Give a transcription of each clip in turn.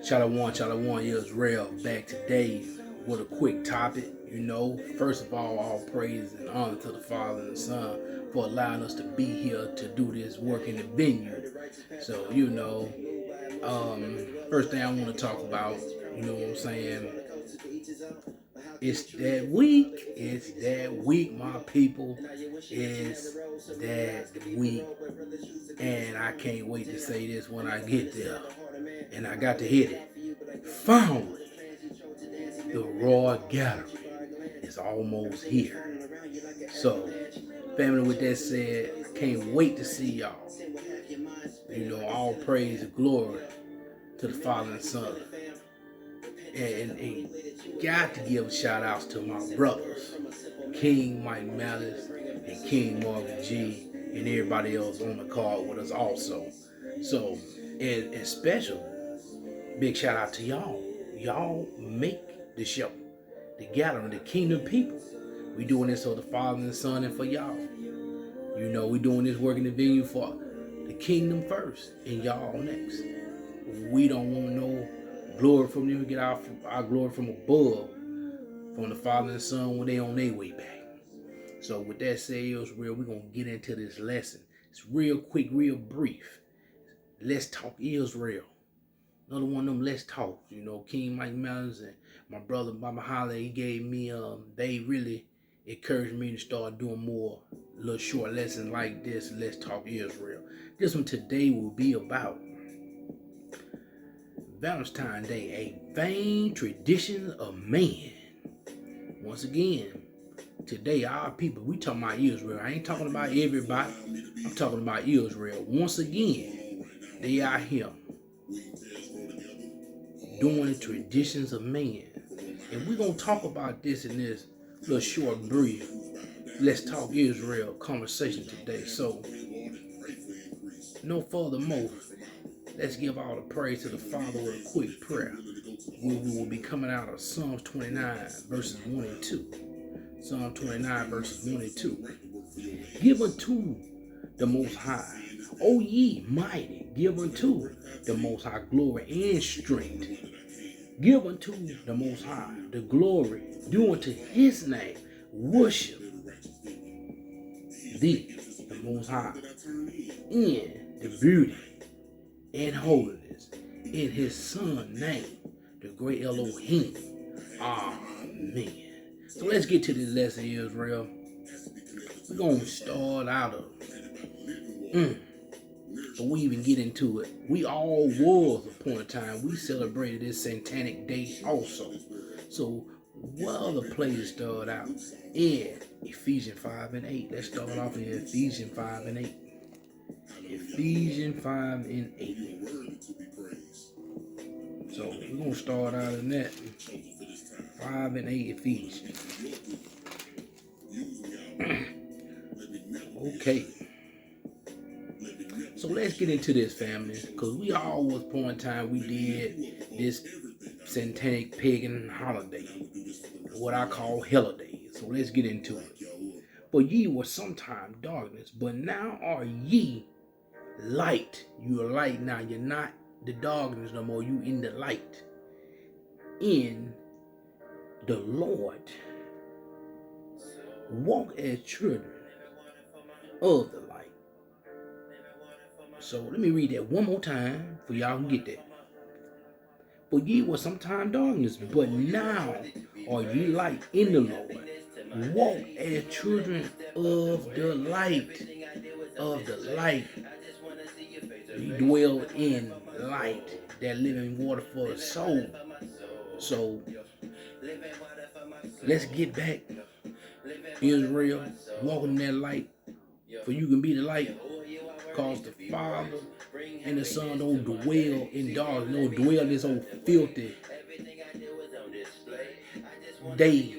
Shalom, Israel, back today with a quick topic. First of all praise and honor to the Father and the Son for allowing us to be here to do this work in the vineyard. So, first thing I want to talk about, you know what I'm saying? It's that week, my people. It's that week. And I can't wait to say this when I get there. And I got to hit it. Finally, the Royal Gathering is almost here. So, family, with that said, I can't wait to see y'all. All praise and glory to the Father and Son. And got to give shout outs to my brothers, King Mike Malice and King Morgan G, and everybody else on the card with us also. So, and special, big shout out to y'all. Y'all make the show, the gathering, the kingdom people. We doing this for the Father and the Son and for y'all. We doing this work in the venue for the kingdom first and y'all next. We don't want no glory from them. We get our glory from above, from the Father and the Son when they on their way back. So with that said, Israel, we're going to get into this lesson. It's real quick, real brief. Let's talk Israel. Another one of them let's talk. King Mike Mountains and my brother Baba Holly, he gave me, they really encouraged me to start doing more little short lessons like this. Let's talk Israel. This one today will be about Valentine Day, a vain tradition of man. Once again, today our people, we talking about Israel. I ain't talking about everybody. I'm talking about Israel. Once again, they out here doing the traditions of man. And we're going to talk about this in this little short brief Let's Talk Israel conversation today. So, no furthermore, let's give all the praise to the Father with a quick prayer. We will be coming out of Psalms 29, verses 1 and 2. Psalm 29, verses 1 and 2. Give unto the Most High, O ye mighty, give unto the Most High glory and strength. Give unto the Most High the glory due unto his name. Worship thee, the Most High, in the beauty and holiness, in his Son's name, the great Elohim. Amen. So let's get to this lesson, Israel. We're going to start out of, but we even get into it. We all was a point in time. We celebrated this satanic day also. So what other places start out? In Ephesians 5 and 8. Let's start off in Ephesians 5 and 8. Ephesians 5 and 8. So we're going to start out in that. 5 and 8 Ephesians. Okay. So let's get into this, family. Because we all was point in time we did this satanic pagan holiday. What I call holidays. So let's get into it. For ye were sometime darkness, but now are ye light. You are light now. You're not the darkness no more. You in the light. In the Lord. Walk as children of the light. So let me read that one more time for y'all can get that. For ye were sometime darkness, but now are ye light in the Lord. Walk as children of the light. Of the light. We dwell in light, that living water for the soul. So let's get back, Israel, walking in that light, for you can be the light, because the Father and the Son don't dwell in darkness, don't dwell in this old filthy day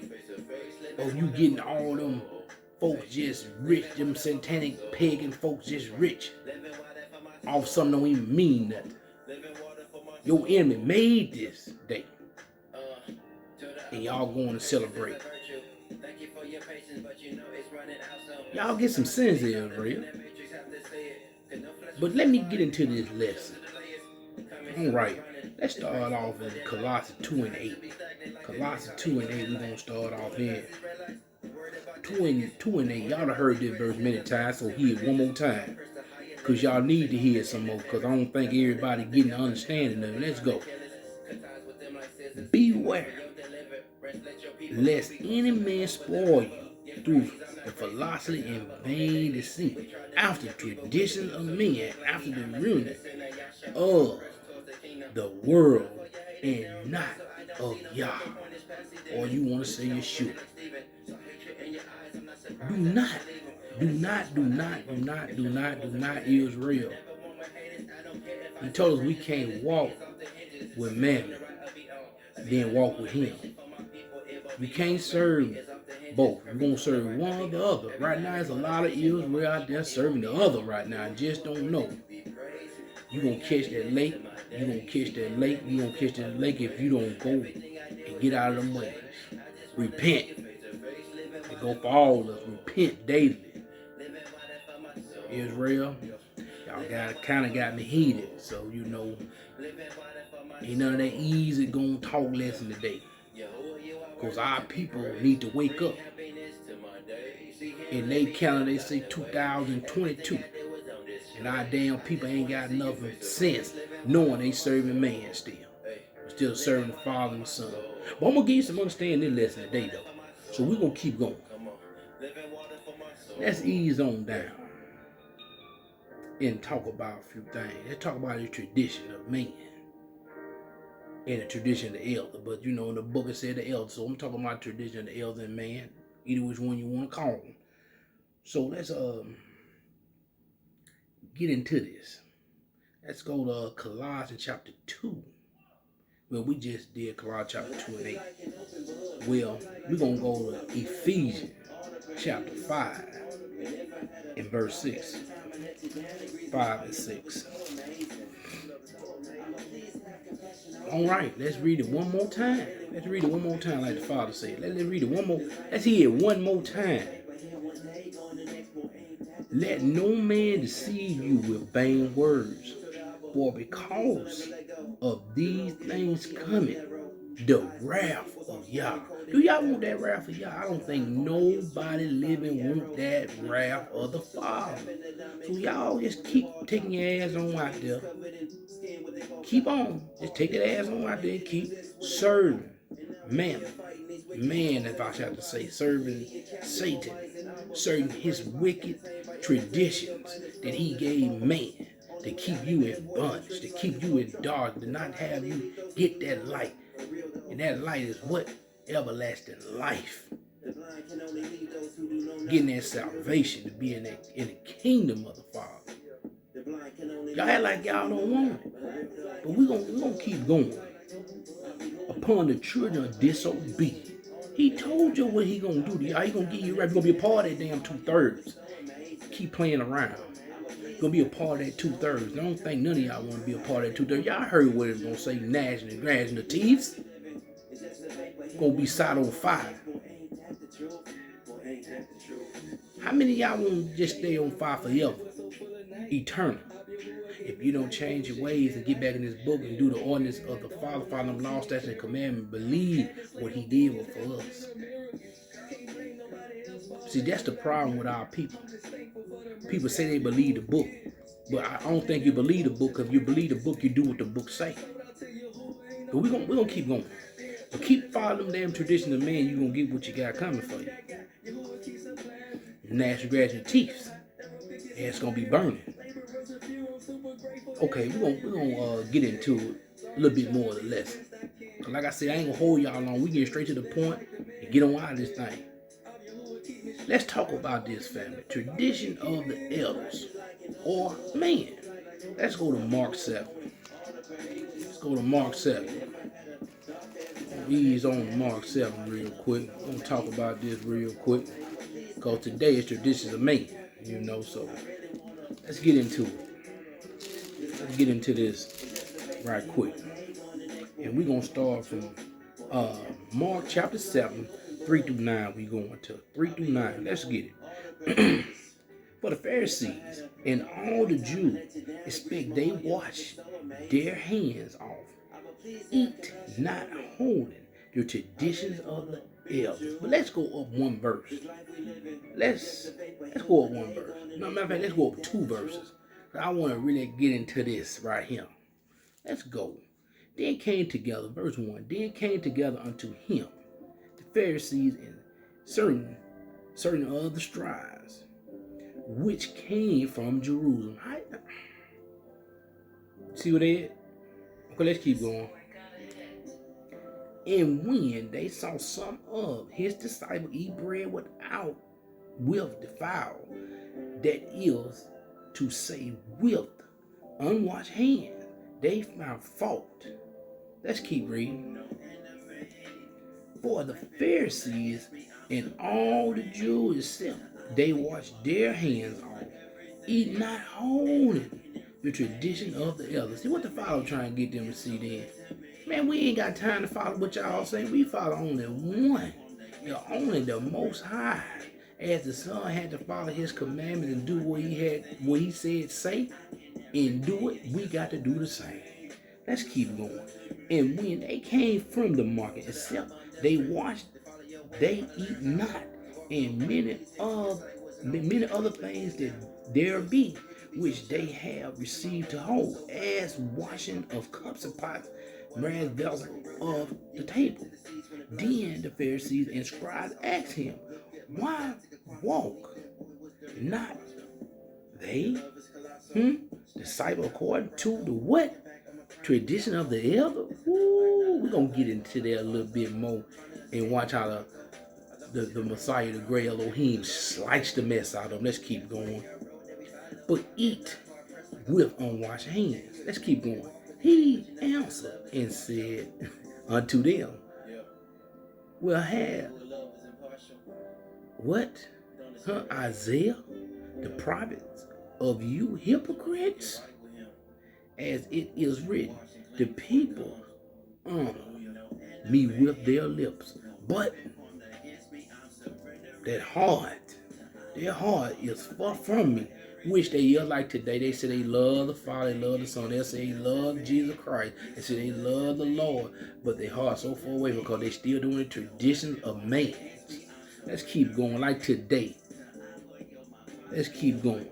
of you getting all them folks just rich, them satanic pagan folks just rich off something don't even mean nothing. Your enemy made this day, and y'all going to celebrate. Y'all get some sense here, real. But let me get into this lesson. I All right, let's start off in Colossians 2 and 8. Colossians 2 and 8, we're going to start off in 2 and 8. Y'all have heard this verse many times, so hear it one more time. Because y'all need to hear it some more, because I don't think everybody getting the understanding of it. Let's go. Beware, lest any man spoil you through the philosophy and vain deceit, after traditions of men, after the ruin of the world, and not of Yah. Or you want to say Yeshua. Do not, Israel. He told us we can't walk with mammon, then walk with him. You can't serve both. You're going to serve one or the other. Right now, there's a lot of Israel out there serving the other right now and just don't know. You're going to catch that lake. You're going to catch that lake. You're going to catch that lake if you don't go and get out of them ways. Repent. And go for all of us. Repent daily. Israel, y'all kind of got me heated. So, you know, ain't none of that easy going to talk lesson today. Because our people need to wake up. In their calendar, they say 2022. And our damn people ain't got enough sense knowing they serving man still. Still serving the Father and the Son. But I'm going to give you some understanding in this lesson today, though. So we're going to keep going. Let's ease on down and talk about a few things. Let's talk about the tradition of man and the tradition of the elder. But you know, in the book it said the elder. So I'm talking about the tradition of the elder and man, either which one you want to call them. So let's get into this. Let's go to Colossians chapter 2. Well, we just did Colossians chapter 2 and 8. Well, we're going to go to Ephesians chapter 5 and verse 6. 5 and 6. All right, let's read it one more time. Let's read it one more time like the Father said. Let's read it one more. Let's hear it one more time. Let no man deceive you with vain words, for because of these things coming, the wrath of Yah. Do y'all want that wrath of Yah? I don't think nobody living want that wrath of the Father. So y'all just keep taking your ass on out there. Keep on. Just take your ass on out there and keep serving man, if I shall to say, serving Satan, serving his wicked traditions that he gave man to keep you in bondage, to keep you in dark, to not have you get that light. And that light is what? Everlasting life. Getting that salvation to be in the kingdom of the Father. Y'all act like y'all don't want it. But we're gonna keep going. Upon the children of disobedience. He told you what he gonna do to y'all. He gonna give you right. You're gonna be a part of that damn 2/3. Keep playing around. You're gonna be a part of that 2/3. I don't think none of y'all want to be a part of that 2/3. Y'all heard what it's gonna say, gnashing and grashing the teeth. Gonna be set on fire. How many of y'all want to just stay on fire forever? Eternal. If you don't change your ways and get back in this book and do the ordinance of the Father, follow them law, statutes, and commandments, believe what he did for us. See, that's the problem with our people. People say they believe the book, but I don't think you believe the book. If you believe the book, you do what the book say. But we're gonna keep going. But keep following them damn traditions of man, you're gonna get what you got coming for you. Gnashing, grashing teeth. And it's gonna be burning. Okay, we're gonna get into it a little bit more of the lesson. Like I said, I ain't gonna hold y'all long. We get straight to the point and get on out of this thing. Let's talk about this, family. Tradition of the elders or man. Let's go to Mark 7. Let's go to Mark 7. Ease on Mark 7 real quick. I'm gonna talk about this real quick because today is traditions of man, you know. So let's get into it. Let's get into this right quick, and we're gonna start from Mark chapter 7, 3 through 9. We going to 3 through 9. Let's get it. For the Pharisees and all the Jews expect they wash their hands off, eat not holding the traditions of the elders. But let's go up one verse. Let's go up one verse. No, matter of fact, let's go up two verses. I want to really get into this right here. Let's go. Then came together, verse 1, then came together unto him the Pharisees and certain of the scribes, which came from Jerusalem. See what they had? Okay, let's keep going. And when they saw some of his disciples eat bread with defiled, that is to say, with unwashed hands, they found fault. Let's keep reading. For the Pharisees and all the Jews except they wash their hands off, eat not holding the tradition of the elders. See what the Father trying to get them to see then. Man, we ain't got time to follow what y'all say. We follow only one. Only the Most High. As the Son had to follow his commandments and do what he said say, and do it, we got to do the same. Let's keep going. And when they came from the market, except they washed, they eat not, and many other things that there be, which they have received to hold, as washing of cups and pots, brass vessels of the table. Then the Pharisees and scribes asked him, why walk not they, disciple according to the what? Tradition of the elder? Ooh, we're going to get into that a little bit more and watch how the Messiah, the great Elohim, slice the mess out of them. Let's keep going. But eat with unwashed hands. Let's keep going. He answered and said unto them, well, have what? Isaiah, the prophets of you hypocrites? As it is written, the people honor me with their lips, but their heart is far from me, which they are like today. They say they love the Father, they love the Son, they say they love Jesus Christ, they say they love the Lord, but their heart so far away because they still doing the traditions of man. Let's keep going like today. Let's keep going.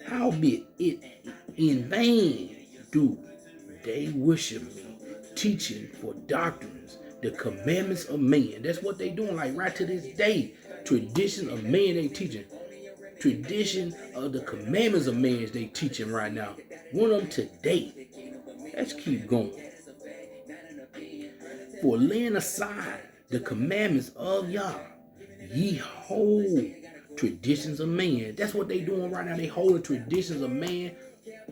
Howbeit it in vain do they worship me, teaching for doctrines the commandments of man. That's what they doing like right to this day. Tradition of man they teaching. Tradition of the commandments of man they teaching right now. One of them today. Let's keep going. For laying aside the commandments of Yah, ye hold traditions of man. That's what they doing right now. They holding traditions of man.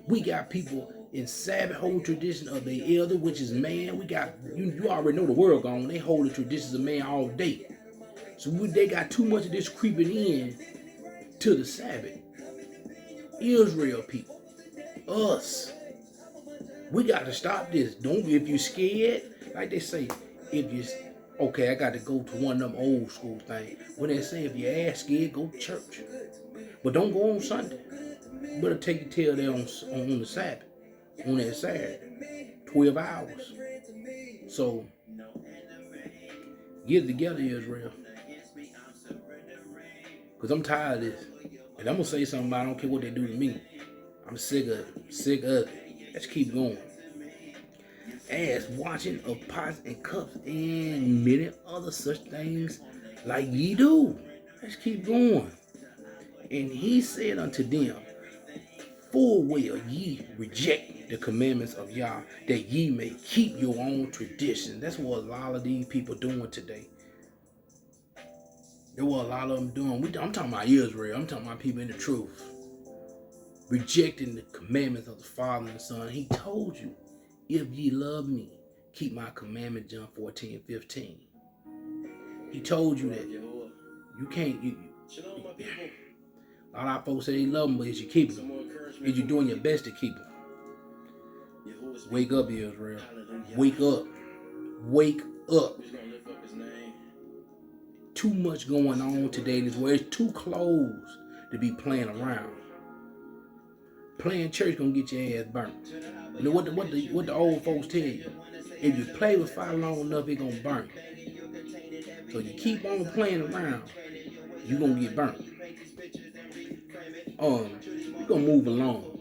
We got people in Sabbath holding tradition of the elder, which is man. We got, you already know the world gone. They hold the traditions of man all day. So they got too much of this creeping in to the Sabbath. Israel people, us, we got to stop this. Don't, if you scared, like they say, if you, okay, I got to go to one of them old school things. When they say if you ass scared, go to church. But don't go on Sunday. You better take your tail there on the Sabbath, on that Saturday, 12 hours. So, get it together, Israel. Because I'm tired of this. And I'm going to say something about it. I don't care what they do to me. I'm sick of it. Sick of it. Let's keep going. As washing of pots and cups and many other such things like ye do. Let's keep going. And he said unto them, full well ye reject the commandments of Yah, that ye may keep your own tradition. That's what a lot of these people doing today. That's what a lot of them doing. I'm talking about Israel. I'm talking about people in the truth. Rejecting the commandments of the Father and the Son. He told you, if ye love me, keep my commandment, John 14:15. He told you that. You can't. A lot of folks say they love them, but is you keeping them? Is you doing your best to keep them? Wake up, Israel. Wake up. Wake up. Too much going on today in this world. It's too close to be playing around. Playing church gonna get your ass burnt. You know what the old folks tell you? If you play with fire long enough, it gonna burn you. So you keep on playing around, you gonna get burnt. We're gonna move along.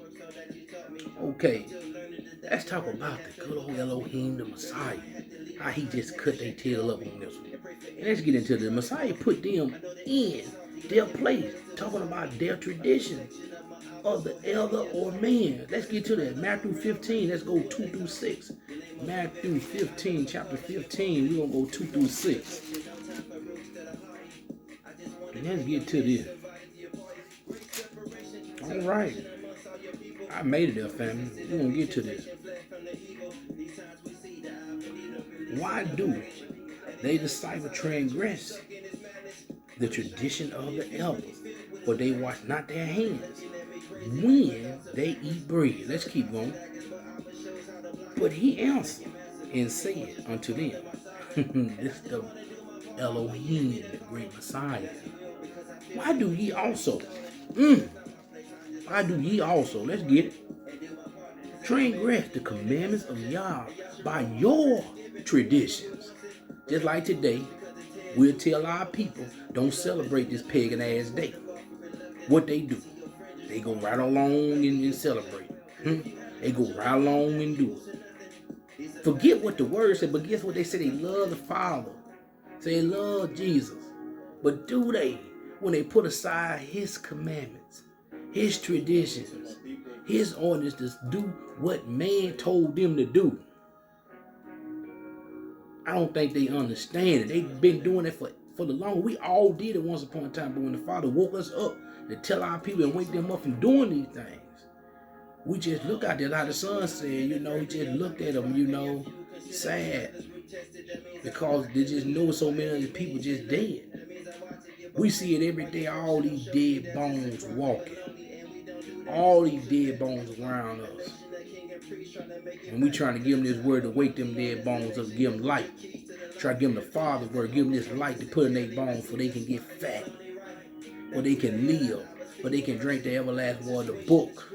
Okay, let's talk about the good old Elohim, the Messiah. How he just cut their tail up on this one. And let's get into the Messiah put them in their place, talking about their tradition of the elder or man. Let's get to that. Matthew 15, let's go 2 through 6. Matthew 15, chapter 15, we're going to go 2 through 6. And let's get to this. All right. I made it there, family. We're going to get to this. Why do they disciple transgress the tradition of the elders, for they wash not their hands when they eat bread? Let's keep going. But he answered and said unto them, this is the Elohim, the great Messiah. Why do ye also? Why do ye also? Let's get it. Transgress the commandments of Yah by your traditions. Just like today, we'll tell our people, don't celebrate this pagan ass day. What they do? They go right along and celebrate. They go right along and do it. Forget what the word said, but guess what they say? They love the Father. Say they love Jesus. But do they, when they put aside his commandments, his traditions, his orders to do what man told them to do? I don't think they understand it. They've been doing it for the long. We all did it once upon a time, but when the Father woke us up to tell our people and wake them up from doing these things, we just look out there, like the son said, he just looked at them, sad. Because they just know so many of the people just dead. We see it every day, all these dead bones walking. All these dead bones around us. And we trying to give them this word to wake them dead bones up, give them light. Try to give them the Father's word, give them this light to put in their bones so they can get fat. Or they can live. Or they can drink the everlasting water, the book.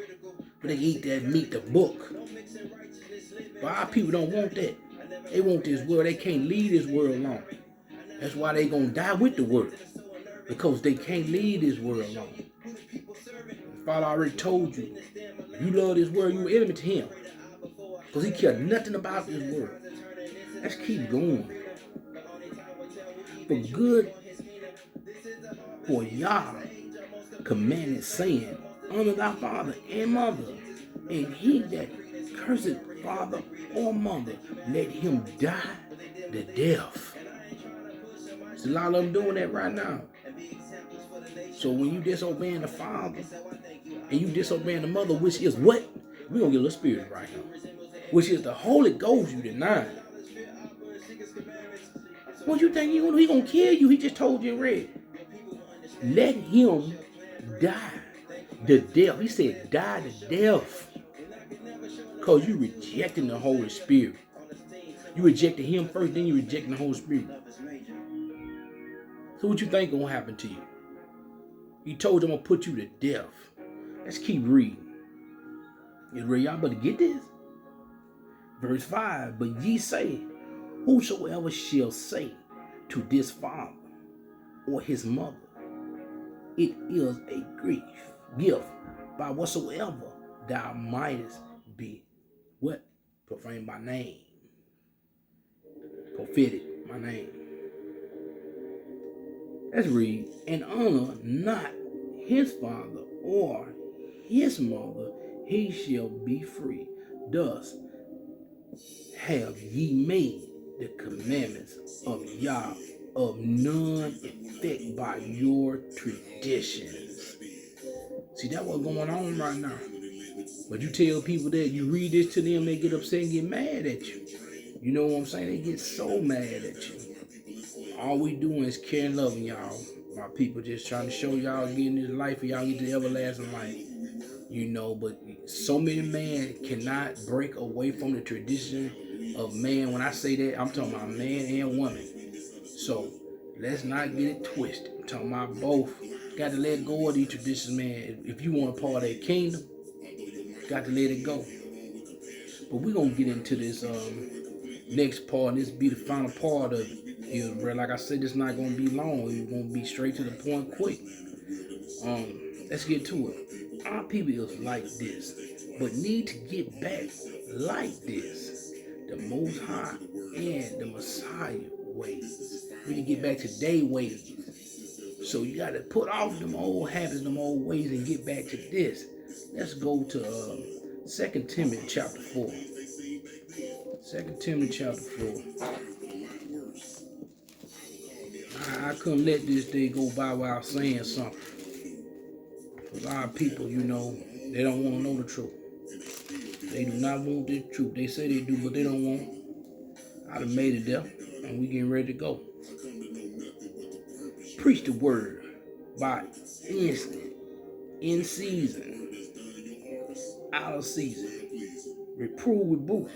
Or they can eat that meat, the book. But our people don't want that. They want this world. They can't leave this world alone. That's why they gonna die with the world. Because they can't leave this world alone. The Father already told you, if you love this world, you enemy to him. Because he cared nothing about this world. Let's keep going. For good, for Yah commanded, saying, honor thy father and mother, and he that curseth father or mother, let him die the death. There's a lot of them doing that right now. So when you disobeying the father and you disobeying the mother, which is what? We're going to get a spirit right here. Which is the Holy Ghost you deny. What you think he gonna kill you? He just told you in red. Let him die the death. He said die the death. Because you rejecting the Holy Spirit. You rejected him first, then you rejecting the Holy Spirit. So what you think gonna happen to you? He told them I'm gonna put you to death. Let's keep reading. Y'all better get this. Verse 5, but ye say, whosoever shall say to this father or his mother, it is a grief, gift, by whatsoever thou mightest be, what? Profane my name. Prophetic my name. Let's read. And honor not his father or his mother, he shall be free. Thus have ye made the commandments of Yah of none effect by your traditions. See, that's what's going on right now. But you tell people that, you read this to them, they get upset and get mad at you. You know what I'm saying? They get so mad at you. All we doing is caring and loving y'all. My people just trying to show y'all getting this life for y'all get the everlasting life. But so many men cannot break away from the tradition of man. When I say that, I'm talking about man and woman. So let's not get it twisted. I'm talking about both. Got to let go of these traditions, man. If you want a part of that kingdom, got to let it go. But we're going to get into this next part, and this be the final part of it. Bro. Like I said, it's not going to be long. It's going to be straight to the point quick. Let's get to it. Our people is like this, but need to get back like this. The Most High and the Messiah ways. We need to get back to their ways. So you got to put off them old habits, them old ways, and get back to this. Let's go to 2 Timothy chapter 4. 2 Timothy chapter 4. I couldn't let this day go by without saying something. Because our people, you know, they don't want to know the truth. They do not want the truth. They say they do, but they don't want it. I done made it there, and we getting ready to go. Preach the word by instant, in season, out of season. Reprove, rebuke,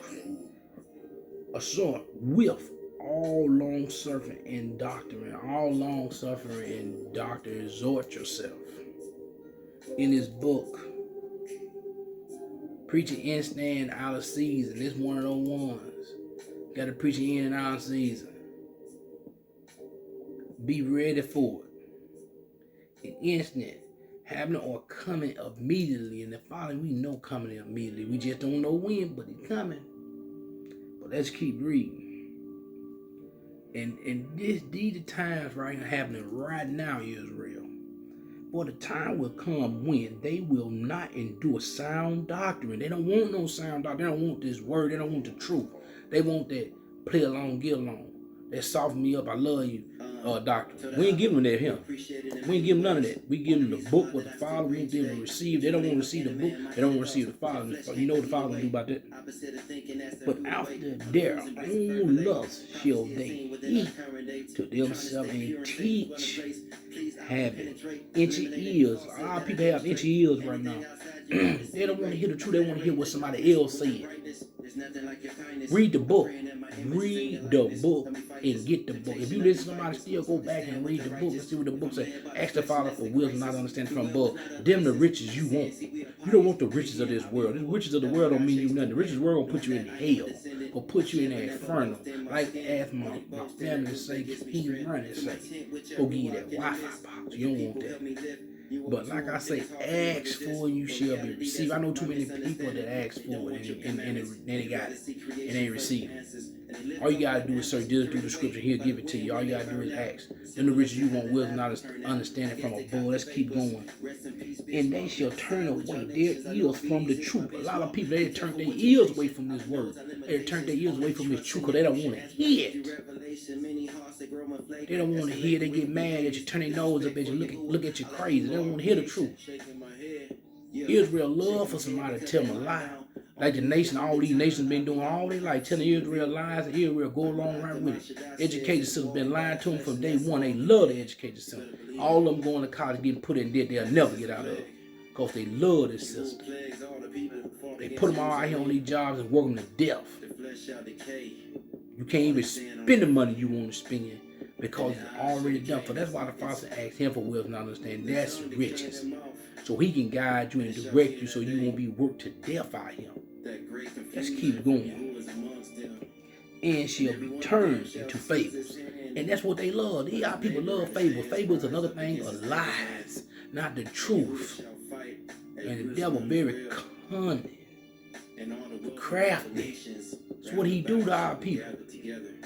assert with all long suffering and doctrine. All long suffering and doctrine. Exhort yourself. In this book, preaching instant and out of season. This one of those ones. Got to preach it in and out of season. Be ready for it. An instant, happening or coming immediately. And the following we know coming immediately. We just don't know when, but it's coming. But let's keep reading. And these are times right now happening right now, Israel. For the time will come when they will not endure sound doctrine. They don't want no sound doctrine. They don't want this word. They don't want the truth. They want that play along, get along. That soften me up. I love you, doctor. We ain't giving them that him. We ain't giving none of that. We give them the book with the Father. We want them to receive. They don't want to receive the book. They don't want to receive the Father. You know what the Father will do about that. But after their own lust shall they eat to themselves and teach, having itchy ears. A lot of people have itchy ears right now. They don't want to hear the truth. They want to hear what somebody else said. Read the book. Read the book and get the book. If you listen to somebody still, go back and read the book and see what the book says. Ask the Father for wisdom, not understanding from above. Them the riches you want. You don't want the riches of this world. The riches of the world don't mean you nothing. The riches of the world will put you in hell. Will put you in the inferno. Like ask my family's sake, he running sake. Go give you that Wi-Fi box. You don't want that. But like I say, ask for and you shall be received. I know too many people that ask for it and they got it and they receive it. All you gotta do is search this through the scripture. He'll give it to you. All you gotta do is ask. Then the riches you want wisdom, not understanding from above. Let's keep going. And they shall turn away their ears from the truth. A lot of people, they turn their ears away from this word. They turn their ears away from this truth because they don't want to hear it. They don't want to hear. They get mad at you, turn their nose up at you, look at you crazy. They don't want to hear the truth. Israel love for somebody to tell them a lie. Like the nation, all these nations been doing all they like, telling Israel lies, and Israel go along right with it. Education system been lying to them from day one. They love the education system. All of them going to college getting put in debt, they'll never get out of it. Because they love this system. They put them all out here on these jobs and work them to death. You can't even spend the money you want to spend because it's already done. So that's why the Father asked him for wisdom and understanding. That's riches. So he can guide you and direct you so you won't be worked to death out here. Let's keep going. And shall be turned into fables. And that's what they love. These our people love fables. Fables is another thing of lies, not the truth. And the devil very cunning, crafty. That's what he do to our people.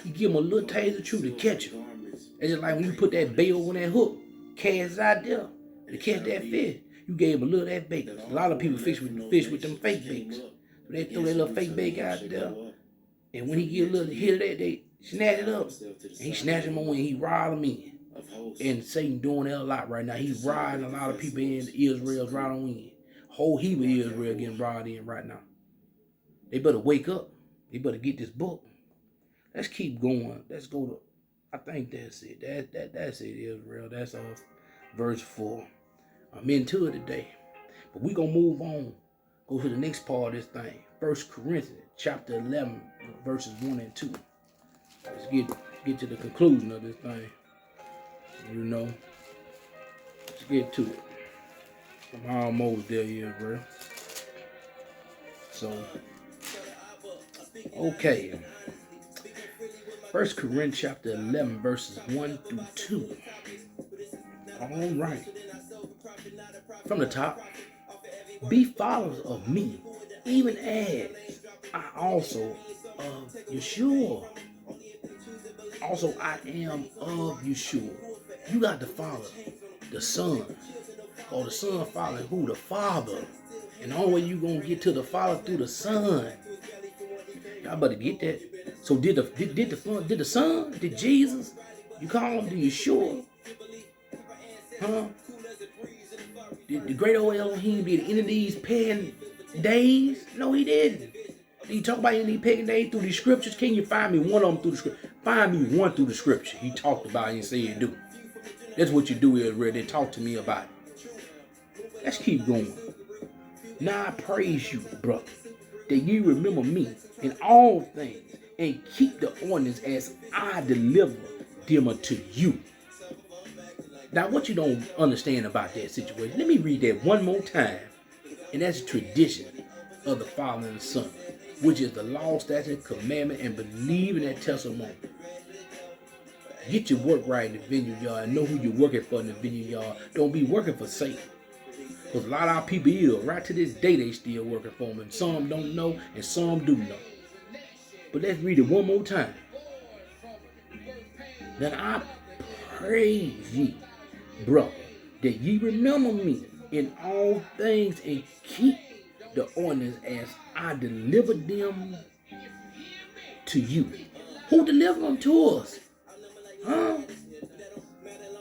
He give them a little taste of truth to catch them. It's just like when you put that bait on that hook, cast out there to catch that fish. You gave him a little of that bait. A lot of people fish with them fake baits. So they throw that little fake bait out there. And when he get a little hit of that, they snatch it up. And he snatch them on and he ride them in. And Satan doing that a lot right now. He's riding a lot of people in. Israel's right on in. Whole heap of Israel getting rided in right now. They better wake up. They better get this book. Let's keep going. Let's go to, I think that's it. That's it, Israel. That's verse 4. I'm into it today. But we're going to move on. Go to the next part of this thing. 1 Corinthians chapter 11, verses 1 and 2. Let's get to the conclusion of this thing. You know. Let's get to it. I'm almost there, yeah, bro. So, okay. 1 Corinthians chapter 11, verses 1 through 2. All right. From the top. Be followers of me, even as I also of Yeshua. Also, I am of Yeshua. You got to follow the Son. Or the Son following who? The Father. And the only way you going to get to the Father through the Son. Y'all better get that. So did the Son? Did Jesus? You call him the Yeshua? Huh? Did the great old Elohim be at the end of these pagan days? No, he didn't. Did he talk about any of these pagan days through the scriptures? Can you find me one of them through the scripture? Find me one through the scripture. He talked about it and said he do. That's what you do, Israel. They talk to me about it. Let's keep going. Now I praise you, brother, that you remember me in all things and keep the ordinance as I deliver them unto you. Now, what you don't understand about that situation, let me read that one more time. And that's a tradition of the Father and the Son, which is the law, statute, commandment, and believe in that testimony. Get your work right in the vineyard yard and know who you're working for in the vineyard yard. Don't be working for Satan. Because a lot of our people ill. Right to this day, they still working for them. And some don't know, and some do know. But let's read it one more time. Then I praise ye, brother, that ye remember me in all things and keep the ordinance as I delivered them to you. Who delivered them to us? Huh?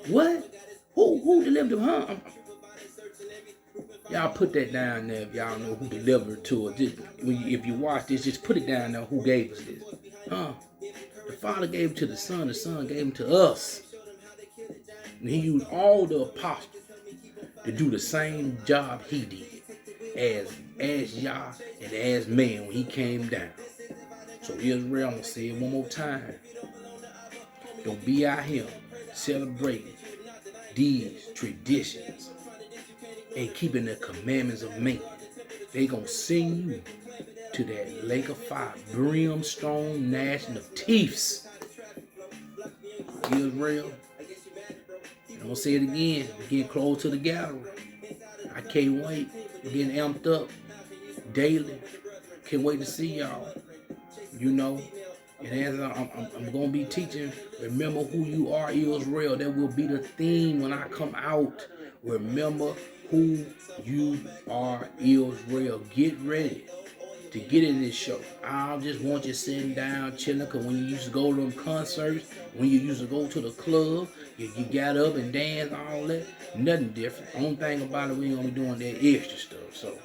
What? Who delivered them? Huh? Y'all put that down there if y'all know who delivered to us. If you watch this, just put it down there who gave us this. Huh? The Father gave it to the Son gave it to us. And he used all the apostles to do the same job he did as Yah and as man when he came down. So Israel, I'm going to say it one more time. Don't be out here celebrating these traditions and keeping the commandments of man. They going to send you to that lake of fire, brimstone, gnashing of teeth. Israel, I'm going to say it again. We're getting close to the gathering. I can't wait. We're getting amped up daily. Can't wait to see y'all. You know, and as I'm going to be teaching, remember who you are, Israel. That will be the theme when I come out. Remember who you are, Israel. Get ready to get in this show. I don't just want you sitting down, chilling, because when you used to go to them concerts, when you used to go to the club, you got up and danced, all that. Nothing different. Only thing about it, we ain't going to be doing that extra stuff. So,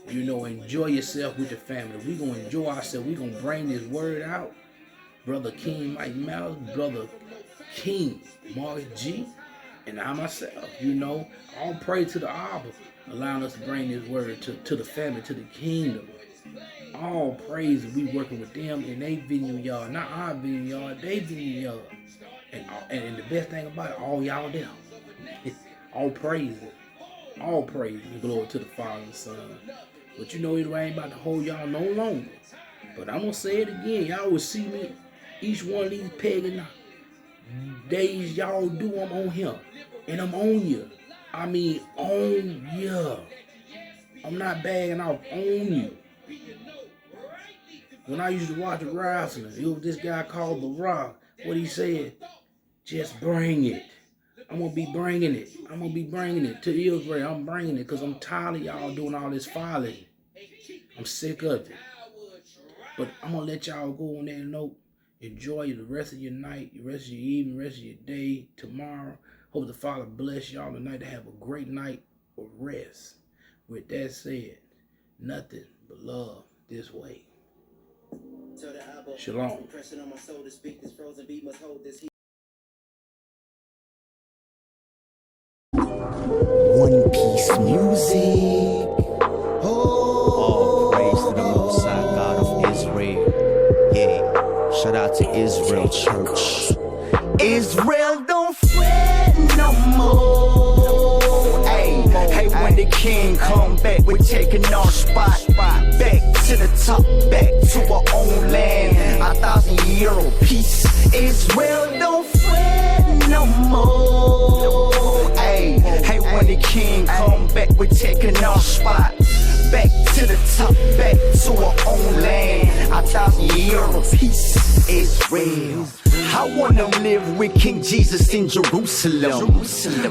you know, enjoy yourself with the family. We're going to enjoy ourselves. We're going to bring this word out. Brother King Mike Miles, Brother King Mark G, and I myself, you know, all praise to the Abba, allowing us to bring this word to the family, to the kingdom. All praise, we working with them in their vineyard yard, not our vineyard yard, their vineyard yard. And the best thing about it, all y'all there. All praise, and glory to the Father and Son. But you know it ain't about to hold y'all no longer. But I'm going to say it again. Y'all will see me each one of these pagan days y'all do them on him. And I'm on you. I mean, on you. I'm not bagging off, on you. When I used to watch wrestling, it was this guy called The Rock. What he said, just bring it. I'm going to be bringing it. I'm going to be bringing it to Israel. I'm bringing it because I'm tired of y'all doing all this folly. I'm sick of it. But I'm going to let y'all go on that note. Enjoy the rest of your night, the rest of your evening, the rest of your day, tomorrow. Hope the Father bless y'all tonight to have a great night of rest. With that said, nothing but love this way. Shalom. One Piece music. All praise to the Most High God of Israel. Yeah, shout out to Israel Church. Israel don't fret no more. the king come back, we're taking our spot. Back to the top, back to our own land. 1,000-year peace. Israel don't fret no more. Hey, when the king come back, we're taking our spot. Back to the top, back to our own land. 1,000-year peace. Israel. I wanna live with King Jesus in Jerusalem.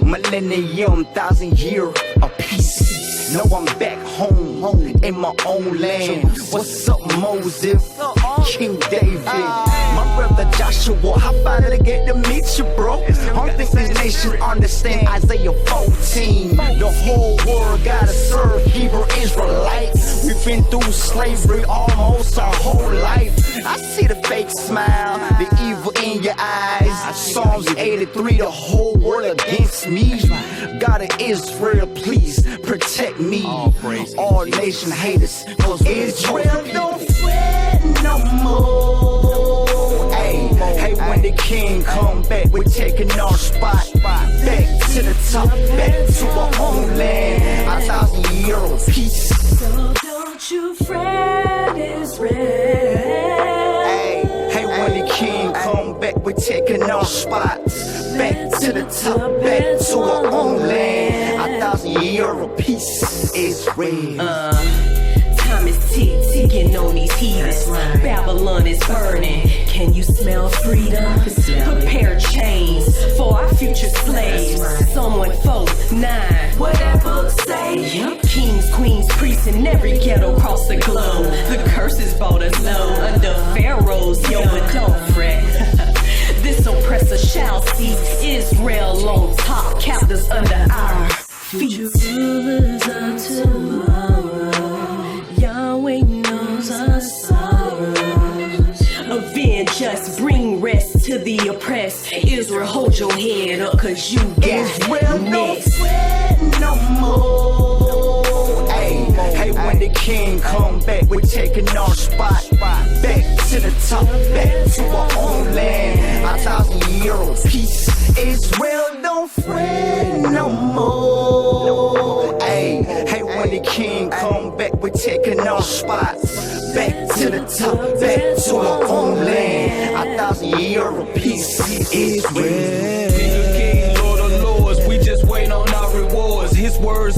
Millennium, 1,000-year of peace. Now I'm back home in my own land. What's up, Moses? King David, my brother Joshua. I finally get to meet you, bro. I don't think this nation understand Isaiah 14. The whole world gotta serve Hebrew Israelites. We've been through slavery almost our whole life. I see the fake smile, the evil in your eyes. Psalms 83, the whole world against me. God of Israel, please protect me. All nation haters, cause Israel don't fret no more. Hey, when the king come back, we're taking our spot. Back to the top, back to our own land. 1,000-year peace. So don't you fret, Israel. Hey, when the king come back, we're taking our spots. Back to the top, back to our own land. 1,000-year peace. Israel. Time is ticking on these heathens. Babylon is burning. Can you smell freedom? Prepare chains for our future slaves. Someone 4-9. What that book say? Kings, queens, priests in every ghetto across the globe. The curses brought us low under pharaohs. Yo, but don't fret. This oppressor shall cease. Israel on top, captives under our feet. Rulers of tomorrow, Yahweh knows our sorrows. Avenge us, bring rest to the oppressed. Israel, hold your head up, cause you got Israel next. Don't fret no more. Hey, when the king come back, we're taking our spot. Back to the top, back to our own land. 1,000-year peace. Israel don't fret no more. Hey, when the king come back, we're taking our spots. Back to the top, back to our own land. 1,000-year peace. Israel. King of kings, Lord of lords, we just wait on our rewards. His words,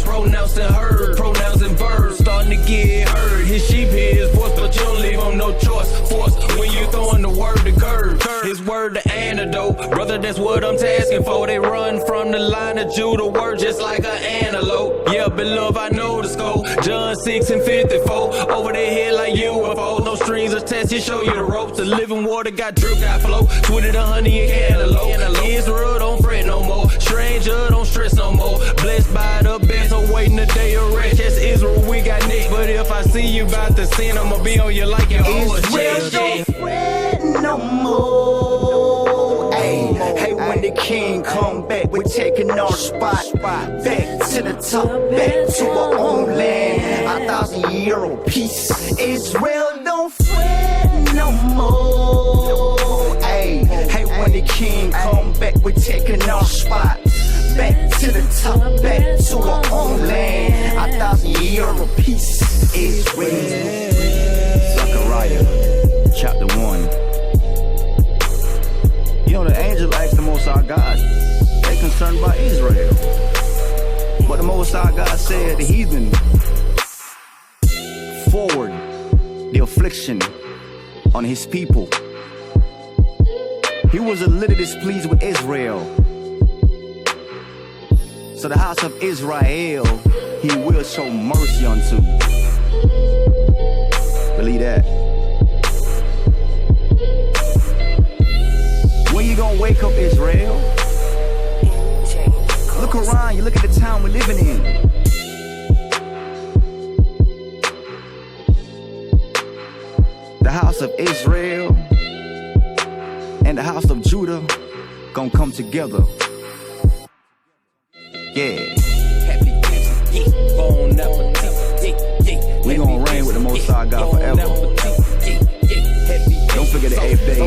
pronounced and heard, pronounced in verse, starting to get heard. His sheep hear his voice, but you don't leave him no choice. Force when you throwing the word to curve. His word the antidote, brother, that's what I'm tasking for. They run from the line of Judah, word just like an antelope. Yeah, beloved, I know the scope. John 6:54, over their head like UFO. No strings attached, he show you the ropes. The living water got drip, got flow. Twitter the honey and cantaloupe. Israel don't fret no more. Stranger don't stress no more. Blessed by the best, so waiting the day of rest. Yes, Israel, we got next. But if I see you about to sin, I'ma be on you like an Israel don't fret no more. Hey, when the king come back, we're taking our spot. Back to the top, back to our own land. 1,000-year peace. Israel don't fret no more. Hey, when the king come back, we're taking our spot. Back to the top, back to our own land. 1,000-year peace. Israel. Zechariah, chapter 1. You know, the angel asked the Most High God, they concerned about Israel. But the Most High God said, the heathen forward the affliction on his people. He was a little displeased with Israel. So the house of Israel, he will show mercy unto. Believe that. When you gonna wake up, Israel? Look around, you look at the town we're living in. The house of Israel and the house of Judah gonna come together. Yeah. We gonna reign with the Most High God forever. Don't forget the 8th day.